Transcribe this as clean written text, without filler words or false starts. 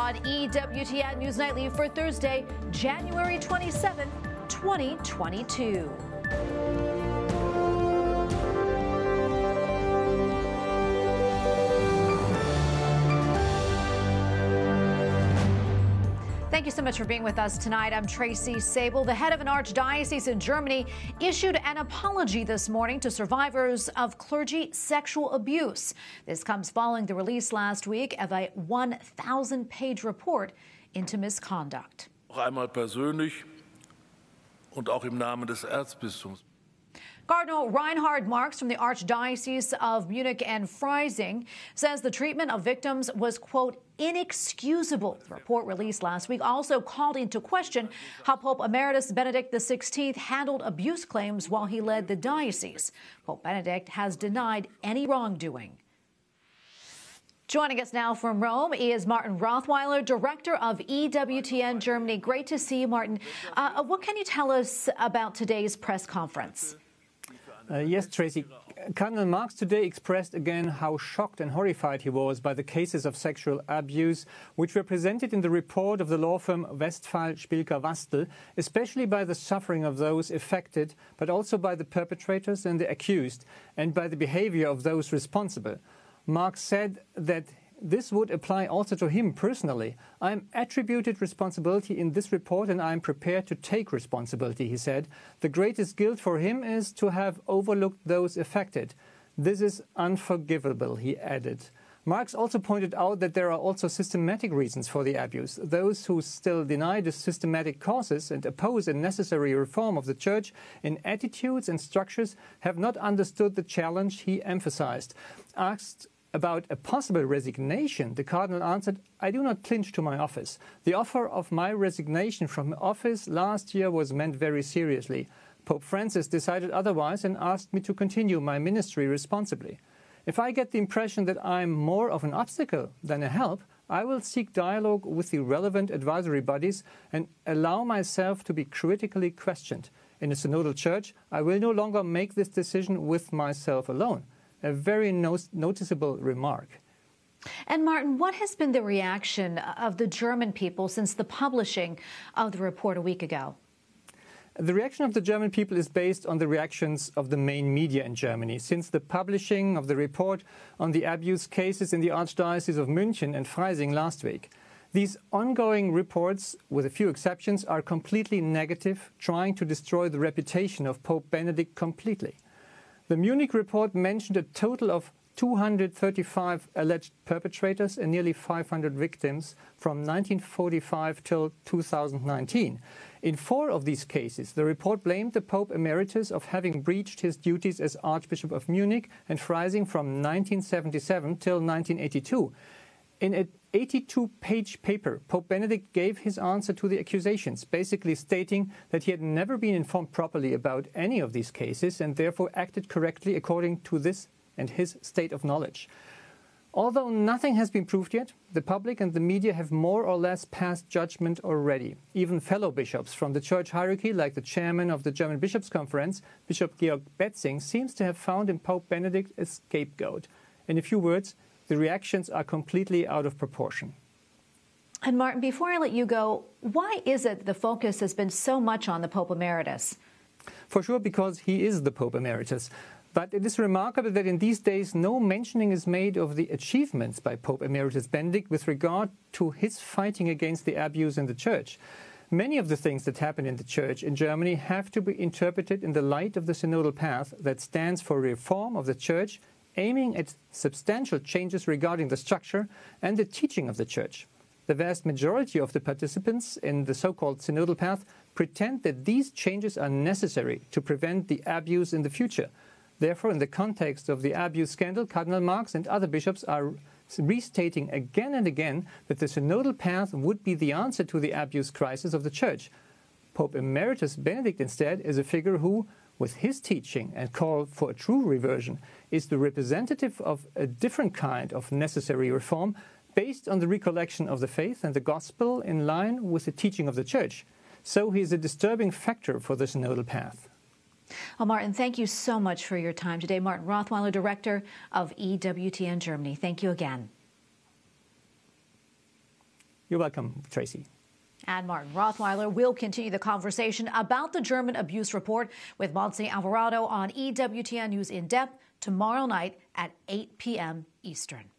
on EWTN News Nightly for Thursday, January 27, 2022. Thank you so much for being with us tonight. I'm Tracy Sable. The head of an archdiocese in Germany issued an apology this morning to survivors of clergy sexual abuse. This comes following the release last week of a 1,000-page report into misconduct. Auch einmal persönlich und auch im Namen des Erzbistums. Cardinal Reinhard Marx from the Archdiocese of Munich and Freising says the treatment of victims was, quote, inexcusable. The report released last week also called into question how Pope Emeritus Benedikt XVI handled abuse claims while he led the diocese. Pope Benedikt has denied any wrongdoing. Joining us now from Rome is Martin Rothweiler, director of EWTN Germany. Great to see you, Martin. What can you tell us about today's press conference? Yes, Tracy. Cardinal Marx today expressed again how shocked and horrified he was by the cases of sexual abuse which were presented in the report of the law firm Westphal, Spilker, Wastel, especially by the suffering of those affected, but also by the perpetrators and the accused, and by the behavior of those responsible. Marx said that this would apply also to him personally. I am attributed responsibility in this report and I am prepared to take responsibility, he said. The greatest guilt for him is to have overlooked those affected. This is unforgivable, he added. Marx also pointed out that there are also systematic reasons for the abuse. Those who still deny the systematic causes and oppose a necessary reform of the Church in attitudes and structures have not understood the challenge he emphasized. Asked about a possible resignation, the Cardinal answered, I do not clinch to my office. The offer of my resignation from office last year was meant very seriously. Pope Francis decided otherwise and asked me to continue my ministry responsibly. If I get the impression that I'm more of an obstacle than a help, I will seek dialogue with the relevant advisory bodies and allow myself to be critically questioned. In a synodal church, I will no longer make this decision with myself alone. A very noticeable remark. And Martin, what has been the reaction of the German people since the publishing of the report a week ago? The reaction of the German people is based on the reactions of the main media in Germany. Since the publishing of the report on the abuse cases in the Archdiocese of München and Freising last week, these ongoing reports, with a few exceptions, are completely negative, trying to destroy the reputation of Pope Benedikt completely. The Munich report mentioned a total of 235 alleged perpetrators and nearly 500 victims from 1945 till 2019. In 4 of these cases, the report blamed the Pope Emeritus of having breached his duties as Archbishop of Munich and Freising from 1977 till 1982. In an 82-page paper, Pope Benedikt gave his answer to the accusations, basically stating that he had never been informed properly about any of these cases and therefore acted correctly according to this and his state of knowledge. Although nothing has been proved yet, the public and the media have more or less passed judgment already. Even fellow bishops from the church hierarchy, like the chairman of the German Bishops' Conference, Bishop Georg Betzing, seems to have found in Pope Benedikt a scapegoat. In a few words, the reactions are completely out of proportion. And Martin, before I let you go, why is it the focus has been so much on the Pope Emeritus? For sure, because he is the Pope Emeritus. But it is remarkable that in these days no mentioning is made of the achievements by Pope Emeritus Benedikt with regard to his fighting against the abuse in the Church. Many of the things that happen in the Church in Germany have to be interpreted in the light of the synodal path that stands for reform of the Church, aiming at substantial changes regarding the structure and the teaching of the Church. The vast majority of the participants in the so-called synodal path pretend that these changes are necessary to prevent the abuse in the future. Therefore, in the context of the abuse scandal, Cardinal Marx and other bishops are restating again and again that the synodal path would be the answer to the abuse crisis of the Church. Pope Emeritus Benedikt, instead, is a figure who, with his teaching and call for a true reversion, is the representative of a different kind of necessary reform based on the recollection of the faith and the gospel in line with the teaching of the Church. So he is a disturbing factor for the synodal path. Well, Martin, thank you so much for your time today. Martin Rothweiler, director of EWTN Germany. Thank you again. You're welcome, Tracy. And Martin Rothweiler will continue the conversation about the German abuse report with Monse Alvarado on EWTN News in Depth tomorrow night at 8 p.m. Eastern.